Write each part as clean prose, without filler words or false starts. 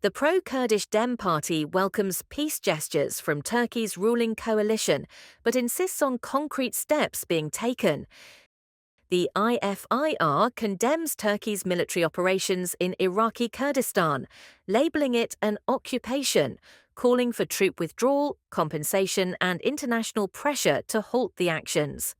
The pro-Kurdish Dem Party welcomes peace gestures from Turkey's ruling coalition, but insists on concrete steps being taken. The IFIR condemns Turkey's military operations in Iraqi Kurdistan, labeling it an occupation, calling for troop withdrawal, compensation, and international pressure to halt the actions.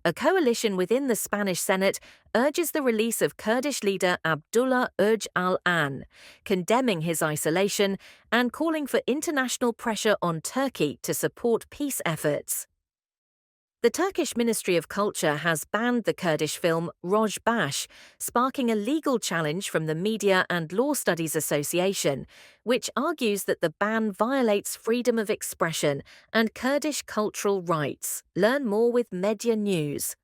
A coalition within the Spanish Senate urges the release of Kurdish leader Abdullah Öcalan, condemning his isolation and calling for international pressure on Turkey to support peace efforts. The Turkish Ministry of Culture has banned the Kurdish film ROJBASH, sparking a legal challenge from the Media and Law Studies Association, which argues that the ban violates freedom of expression and Kurdish cultural rights. Learn more with Medya News.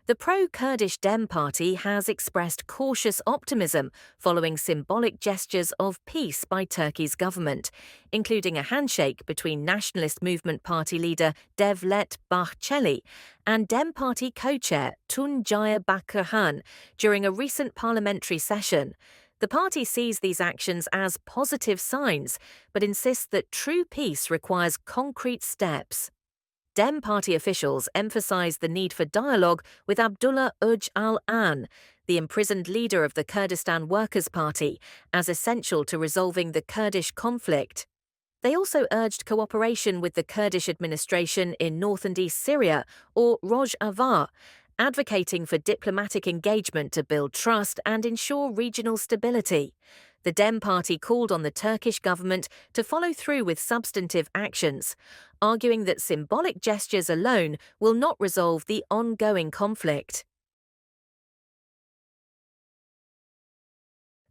The pro-Kurdish Dem Party has expressed cautious optimism following symbolic gestures of peace by Turkey's government, including a handshake between Nationalist Movement Party leader Devlet Bahçeli and Dem Party co-chair Tuncay Bakırhan during a recent parliamentary session. The party sees these actions as positive signs, but insists that true peace requires concrete steps. Dem Party officials emphasized the need for dialogue with Abdullah Öcalan, the imprisoned leader of the Kurdistan Workers' Party, as essential to resolving the Kurdish conflict. They also urged cooperation with the Kurdish administration in North and East Syria, or ROJBASH, advocating for diplomatic engagement to build trust and ensure regional stability. The Dem Party called on the Turkish government to follow through with substantive actions, arguing that symbolic gestures alone will not resolve the ongoing conflict.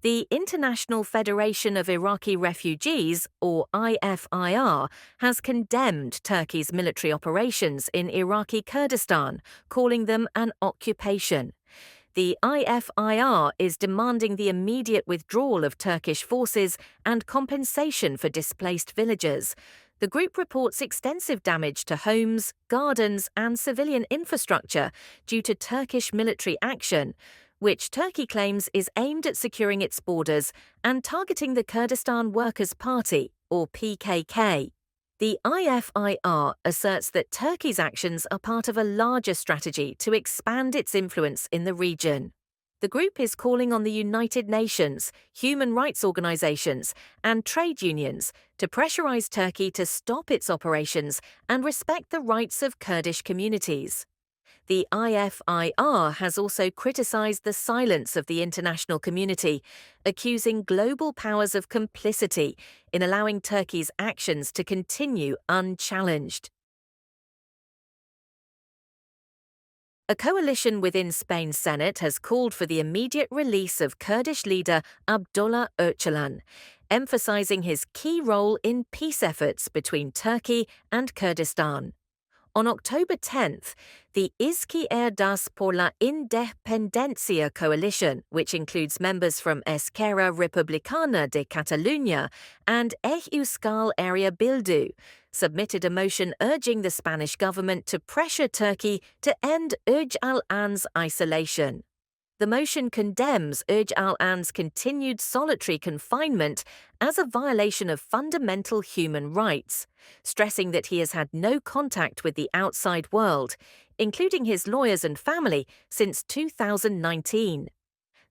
The International Federation of Iraqi Refugees, or IFIR, has condemned Turkey's military operations in Iraqi Kurdistan, calling them an occupation. The IFIR is demanding the immediate withdrawal of Turkish forces and compensation for displaced villagers. The group reports extensive damage to homes, gardens, and civilian infrastructure due to Turkish military action, which Turkey claims is aimed at securing its borders and targeting the Kurdistan Workers' Party, or PKK. The IFIR asserts that Turkey's actions are part of a larger strategy to expand its influence in the region. The group is calling on the United Nations, human rights organizations, and trade unions to pressurize Turkey to stop its operations and respect the rights of Kurdish communities. The IFIR has also criticized the silence of the international community, accusing global powers of complicity in allowing Turkey's actions to continue unchallenged. A coalition within Spain's Senate has called for the immediate release of Kurdish leader Abdullah Öcalan, emphasizing his key role in peace efforts between Turkey and Kurdistan. On October 10th, the Izquierdas por la Independencia coalition, which includes members from Esquerra Republicana de Catalunya and Euskal Area Bildu, submitted a motion urging the Spanish government to pressure Turkey to end Öcalan's isolation. The motion condemns Öcalan's continued solitary confinement as a violation of fundamental human rights, stressing that he has had no contact with the outside world, including his lawyers and family, since 2019.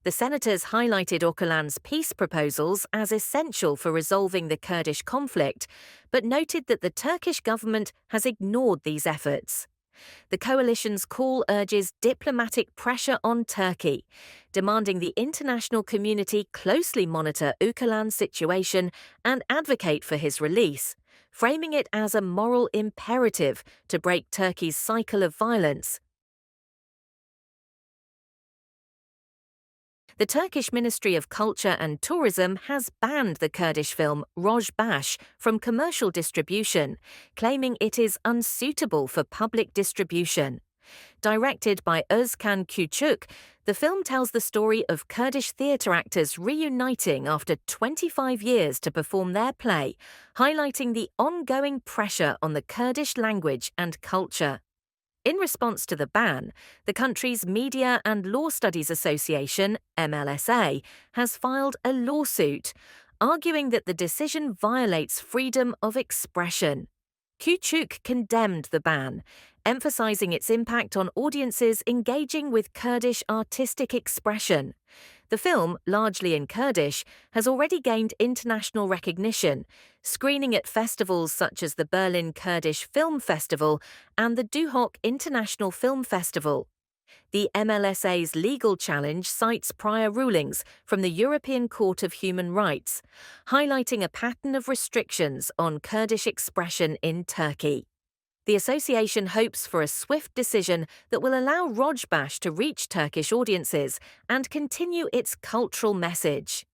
The senators highlighted Öcalan's peace proposals as essential for resolving the Kurdish conflict, but noted that the Turkish government has ignored these efforts. The coalition's call urges diplomatic pressure on Turkey, demanding the international community closely monitor Öcalan's situation and advocate for his release, framing it as a moral imperative to break Turkey's cycle of violence. The Turkish Ministry of Culture and Tourism has banned the Kurdish film ROJBASH from commercial distribution, claiming it is unsuitable for public distribution. Directed by Özkan Küçük, the film tells the story of Kurdish theatre actors reuniting after 25 years to perform their play, highlighting the ongoing pressure on the Kurdish language and culture. In response to the ban, the country's Media and Law Studies Association, MLSA, has filed a lawsuit, arguing that the decision violates freedom of expression. Küçük condemned the ban, emphasizing its impact on audiences engaging with Kurdish artistic expression. The film, largely in Kurdish, has already gained international recognition, screening at festivals such as the Berlin Kurdish Film Festival and the Duhok International Film Festival. The MLSA's legal challenge cites prior rulings from the European Court of Human Rights, highlighting a pattern of restrictions on Kurdish expression in Turkey. The association hopes for a swift decision that will allow ROJBASH to reach Turkish audiences and continue its cultural message.